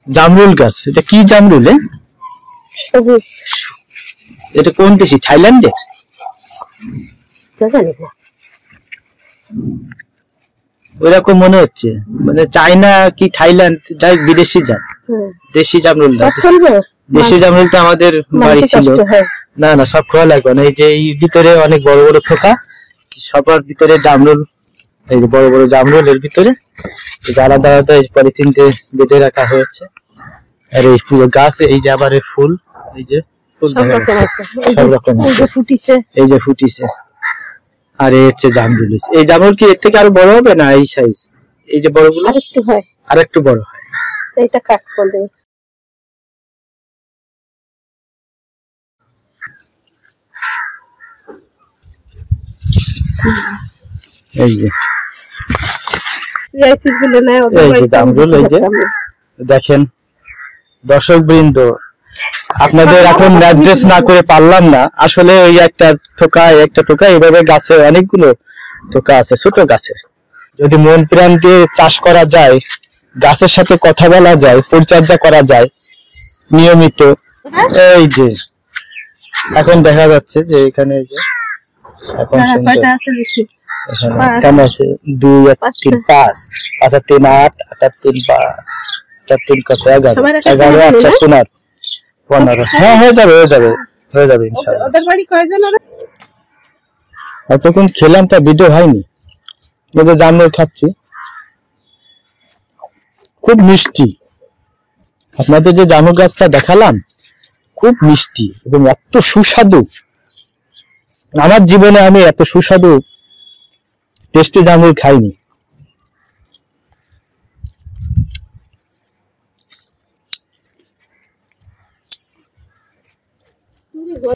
জামরুল গাছ, এটা কি জামরুল? সবুজ। এটা কোন দেশি? থাইল্যান্ডের? ওইরকম মনে হচ্ছে, মানে চায়না কি থাইল্যান্ড, যাই বিদেশি জাত। দেশি জামরুল না, দেশি জামরুল তো আমাদের বাড়ি ছিল। না না, সব খোলা লাগবে না। এই যে এই ভিতরে অনেক বড় বড় থোকা, সবার ভিতরে জামরুল। এই যে বড় বড় জামরুল, এর ভিতরে আলাদা আলাদা পলিথিন দিয়ে বেঁধে রাখা হয়েছে। আর এই পুরো গাছ, এই যে আবার ফুল, এই যে ফুল দেখা যাচ্ছে সব রকম ফুটিছে, এই যে ফুটিছে। আর এই হচ্ছে জামরুল। এই জামরুল কি এর থেকে আরো বড় হবে না এই সাইজ? এই যে বড়গুলো আরেকটু হয়, আরেকটু বড় হয়। এটা কাঠকলে। এই যে জামরুল, এই যে দেখেন দর্শক বৃন্দ, আপনাদের এখন অ্যাড্রেস না করে পারলাম না। আসলে ওই একটা টোকা এইভাবে গাছে অনেকগুলো টোকা আছে, ছোট গাছে। যদি মন প্রাণ দিয়ে চাষ করা যায়, গাছের সাথে কথা বলা যায়, পরিচর্যা করা যায় নিয়মিত। এই যে এখন দেখা যাচ্ছে যে এখানে এই যে এখন এখানে আছে 2 1 3 5 5 আর 3 8 8 আর 3 5 8 3 কত 11 11 8 4 15। হ্যাঁ, হয়ে যাবে ইনশাআল্লাহ। ওদের বাড়ি কয়জন? এতক্ষণ খেলাম তা ভিডিও হয়নি। এই যে জামরুল খাচ্ছি, খুব মিষ্টি। আপনাদের যে জামরুল গাছটা দেখালাম, খুব মিষ্টি এবং এত সুস্বাদু। আমার জীবনে আমি এত সুস্বাদু টেস্টি জামরুল খাইনি।